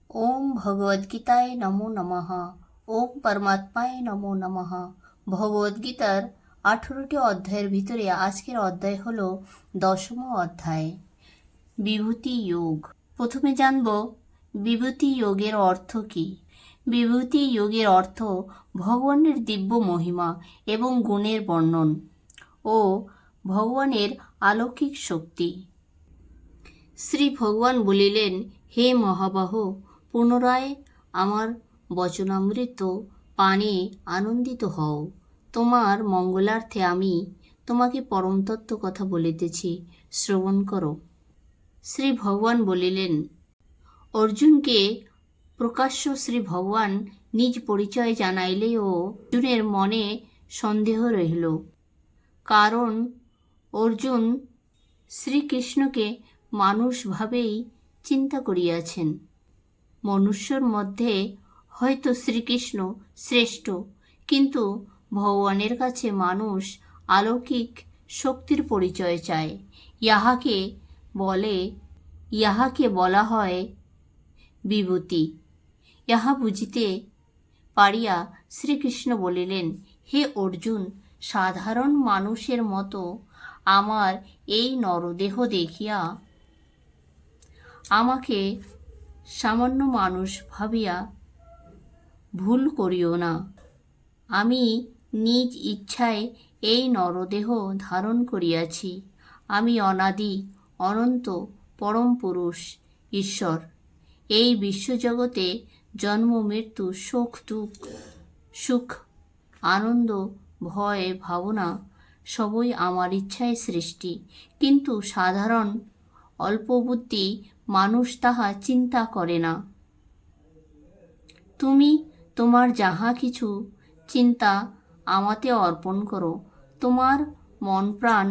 ওম ভগবদ্গীতায় নমো নমঃ। ওম পরমাত্মায় নমো নমঃ। ভগবদ্গীতার 18টি অধ্যায়ের ভিতরে আজকের অধ্যায় হলো 10ম অধ্যায়, বিভূতি যোগ। প্রথমে জানব বিভূতি যোগের অর্থ কী। বিভূতি যোগের অর্থ ভগবানের দিব্য মহিমা এবং গুণের বর্ণন ও ভগবানের অলৌকিক শক্তি। শ্রী ভগবান বলিলেন, হে মহাবাহু, পুনরায় আমার বচনামৃত পানে আনন্দিত হও। তোমার মঙ্গলার্থে আমি তোমাকে পরমতত্ত্ব কথা বলিতেছি, শ্রবণ করো। শ্রী ভগবান বলিলেন, অর্জুনকে প্রকাশ্য শ্রী ভগবান নিজ পরিচয় জানাইলেও অর্জুনের মনে সন্দেহ রহিল, কারণ অর্জুন শ্রীকৃষ্ণকে মানুষ ভাবেই চিন্তা করিয়াছেন। মনুষ্যর মধ্যে হয়তো শ্রীকৃষ্ণ শ্রেষ্ঠ, কিন্তু ভগবানের কাছে মানুষ অলৌকিক শক্তির পরিচয় চায়। ইহাকে বলা হয় বিভূতি। ইহা বুঝিতে পারিয়া শ্রীকৃষ্ণ বলিলেন, হে অর্জুন, সাধারণ মানুষের মতো আমার এই নরদেহ দেখিয়া আমাকে সামান্য মানুষ ভাবিয়া ভুল করিও না। আমি নিজ ইচ্ছায় এই নরদেহ ধারণ করিয়াছি। আমি অনাদি অনন্ত পরম পুরুষ ঈশ্বর। এই বিশ্বজগতে জন্ম মৃত্যু, সুখ আনন্দ, ভয় ভাবনা সবই আমার ইচ্ছায় সৃষ্টি, কিন্তু সাধারণ অল্পবুদ্ধি মানুষ তাহা চিন্তা করে না। তুমি তোমার যাহা কিছু চিন্তা আমাতে অর্পণ করো, তোমার মন প্রাণ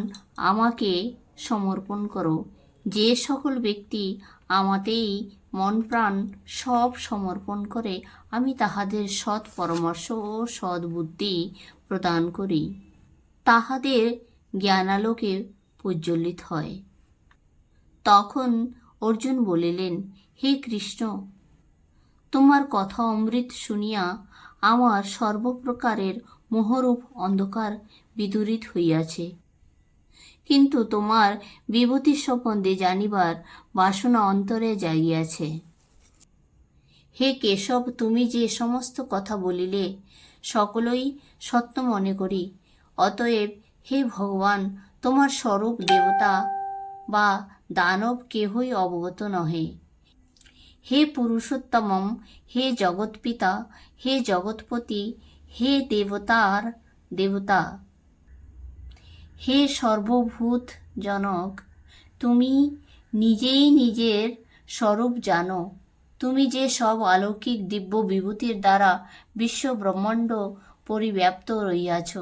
আমাকে সমর্পণ করো। যে সকল ব্যক্তি আমাতেই মন প্রাণ সব সমর্পণ করে, আমি তাহাদের সৎ পরামর্শ ও সদ্বুদ্ধি প্রদান করি। তাহাদের জ্ঞানালোকে প্রজ্বলিত হয়। তখন অর্জুন বলিলেন, হে কৃষ্ণ, তোমার কথা অমৃত শুনিয়া আমার সর্বপ্রকারের মোহরূপ অন্ধকার বিদূরিত হইয়াছে, কিন্তু তোমার বিভূতি সম্বন্ধে জানিবার বাসনা অন্তরে জাগিয়াছে। হে কেশব, তুমি যে সমস্ত কথা বলিলে সকলই সত্য মনে করি। অতএব হে ভগবান, তোমার স্বরূপ দেবতা বা দানব কেহই অবগত নহে। হে পুরুষোত্তমম, হে জগৎপিতা, হে জগৎপতি, হে দেবতার দেবতা, হে সর্বভূত জনক, তুমি নিজেই নিজের স্বরূপ জানো। তুমি যে সব অলৌকিক দিব্য বিভূতির দ্বারা বিশ্ব ব্রহ্মাণ্ড পরিব্যাপ্ত রহিয়াছ,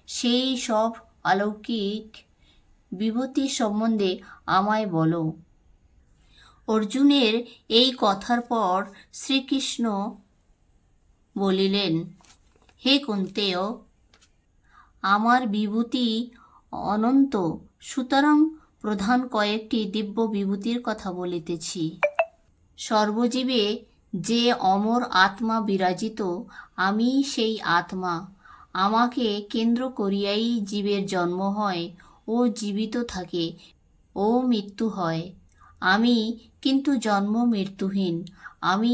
সেই সব অলৌকিক বিভূতি সম্বন্ধে আমায় বলো। অর্জুনের এই কথার পর শ্রীকৃষ্ণ বলিলেন, হে কুন্তেয়, আমার বিভূতি অনন্ত, সুতরাং প্রধান কয়েকটি দিব্য বিভূতির কথা বলিতেছি। সর্বজীবে যে অমর আত্মা বিরাজিত, আমি সেই আত্মা। আমাকে কেন্দ্র করিয়াই জীবের জন্ম হয় ও জীবিত থাকে ও মৃত্যু হয়। আমি কিন্তু জন্ম মৃত্যুহীন। আমি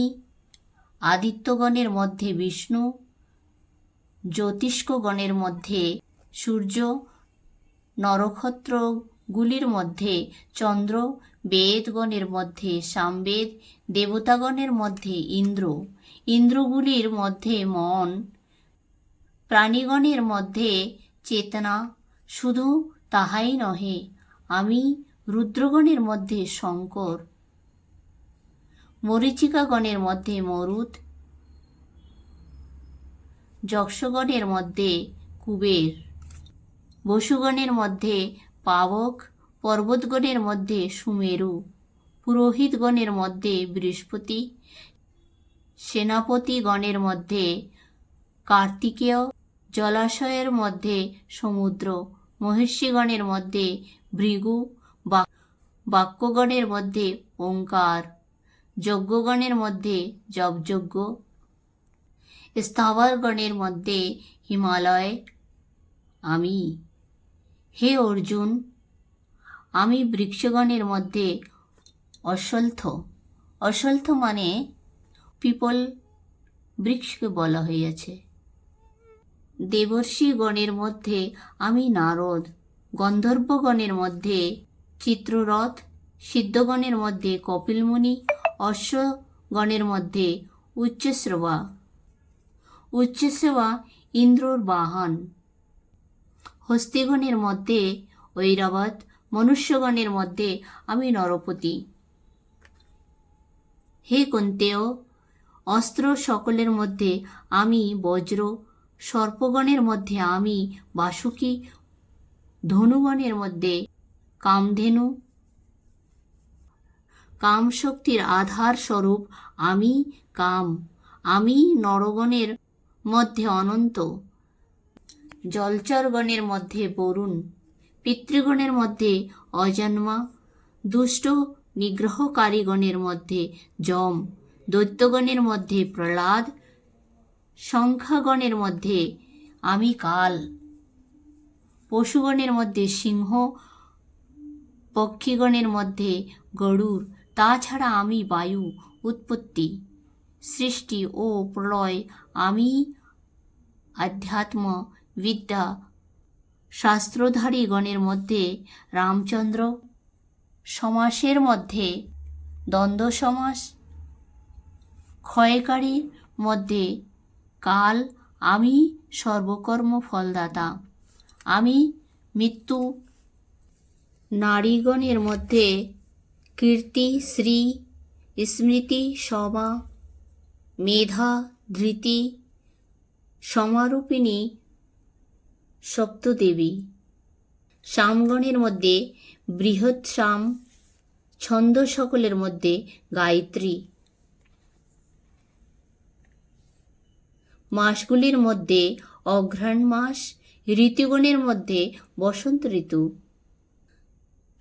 আদিত্যগণের মধ্যে বিষ্ণু, জ্যোতিষ্কগণের মধ্যে সূর্য, নক্ষত্রগুলির মধ্যে চন্দ্র, বেদগণের মধ্যে সামবেদ, দেবতাগণের মধ্যে ইন্দ্র, ইন্দ্রগুলির মধ্যে মন, প্রাণীগণের মধ্যে চেতনা। শুধু তাহাই নহে, আমি রুদ্রগণের মধ্যে শঙ্কর, মরীচিকাগণের মধ্যে মরুত, যক্ষগণের মধ্যে কুবের, বসুগণের মধ্যে পাবক, পর্বতগণের মধ্যে সুমেরু, পুরোহিতগণের মধ্যে বৃহস্পতি, সেনাপতিগণের মধ্যে কার্তিকেয়, জলাশয়ের মধ্যে সমুদ্র, মহর্ষিগণের মধ্যে ভৃগু, বাক্যগণের মধ্যে ওঙ্কার, যজ্ঞগণের মধ্যে জপযজ্ঞ, স্থাবরগণের মধ্যে হিমালয় আমি। হে অর্জুন, আমি বৃক্ষগণের মধ্যে অশ্বত্থ। অশ্বত্থ মানে পিপল বৃক্ষকে বলা হইয়াছে। দেবর্ষিগণের মধ্যে আমি নারদ। গন্ধর্বগণের মধ্যে চিত্ররথ, সিদ্ধগণের মধ্যে কপিলমুনি, অশ্বগণের মধ্যে উচ্চশ্রবা। উচ্চশ্রবা ইন্দ্রর বাহন। হস্তিগণের মধ্যে ঐরাবত, মনুষ্যগণের মধ্যে আমি নরপতি। হে কুন্তেয়, অস্ত্র সকলের মধ্যে আমি বজ্র, সর্পগণের মধ্যে আমি বাসুকী, ধনুগণের মধ্যে কামধেনু। কামশক্তির আধার স্বরূপ আমি কাম। আমি নরগণের মধ্যে অনন্ত, জলচরগণের মধ্যে বরুণ, পিতৃগণের মধ্যে অজন্মা, দুষ্ট নিগ্রহকারীগণের মধ্যে যম, দৈত্যগণের মধ্যে প্রহ্লাদ, সংখ্যাগণের মধ্যে আমি কাল, পশুগণের মধ্যে সিংহ, পক্ষীগণের মধ্যে গরুড়। তাছাড়া আমি বায়ু, উৎপত্তি, সৃষ্টি ও প্রলয়। আমি আধ্যাত্ম বিদ্যা শাস্ত্রধারী গণের মধ্যে রামচন্দ্র। সমাসের মধ্যে দ্বন্দ্ব সমাস, ক্ষয়কারীর মধ্যে কাল। আমি সর্বকর্ম ফলদাতা। আমি মৃত্যু। নারীগণের মধ্যে কীর্তি, শ্রী, স্মৃতি, সমা, মেধা, ধৃতি, সমারূপিণী সপ্তদেবী। সামগণের মধ্যে বৃহৎ সাম, ছন্দ সকলের মধ্যে গায়ত্রী। মাসগুলির মধ্যে অঘ্রাণ মাস, ঋতুগণের মধ্যে বসন্ত ঋতু।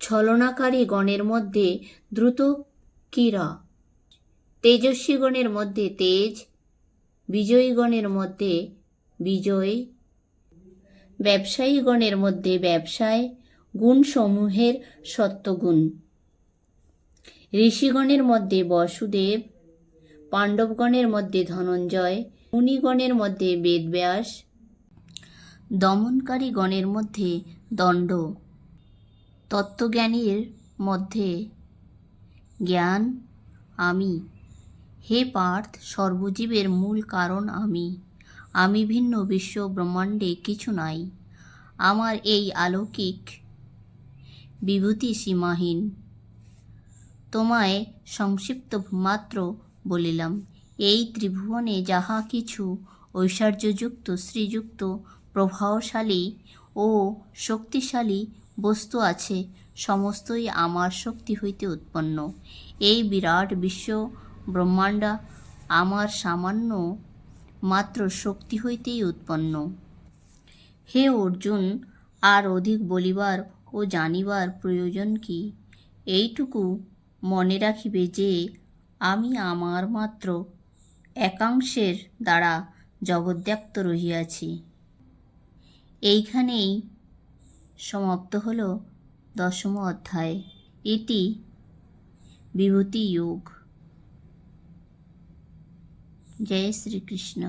ছলনাকারী গণের মধ্যে দ্রুত কিরা, তেজস্বীগণের মধ্যে তেজ, বিজয়ীগণের মধ্যে বিজয়, ব্যবসায়ীগণের মধ্যে ব্যবসায়, গুণসমূহের সত্যগুণ। ঋষিগণের মধ্যে বসুদেব, পাণ্ডবগণের মধ্যে ধনঞ্জয়, মুনিগণের মধ্যে বেদব্যাস, দমনকারী গণের মধ্যে দণ্ড, তত্ত্বজ্ঞানীর মধ্যে জ্ঞান আমি। হে পার্থ, সর্বজীবের মূল কারণ আমি। আমি ভিন্ন বিশ্ব ব্রহ্মাণ্ডে কিছু নাই। আমার এই অলৌকিক বিভূতি সীমাহীন। তোমায় সংক্ষিপ্ত মাত্র বলিলাম। এই ত্রিভুবনে যাহা কিছু ঐশ্বর্যযুক্ত, শ্রীযুক্ত, প্রভাবশালী ও শক্তিশালী বস্তু আছে, সমস্তই আমার শক্তি হইতে উৎপন্ন। এই বিরাট বিশ্ব ব্রহ্মাণ্ড আমার সামান্য মাত্র শক্তি হইতেই উৎপন্ন। হে অর্জুন, আর অধিক বলিবার ও জানিবার প্রয়োজন কি? এইটুকু মনে রাখিবে যে আমি আমার মাত্র একাংশের দ্বারা জগদ্ব্যাপ্ত রহিয়াছি। এইখানেই সমাপ্ত হল 10ম অধ্যায়। ইতি বিভূতি যোগ। জয় শ্রীকৃষ্ণ।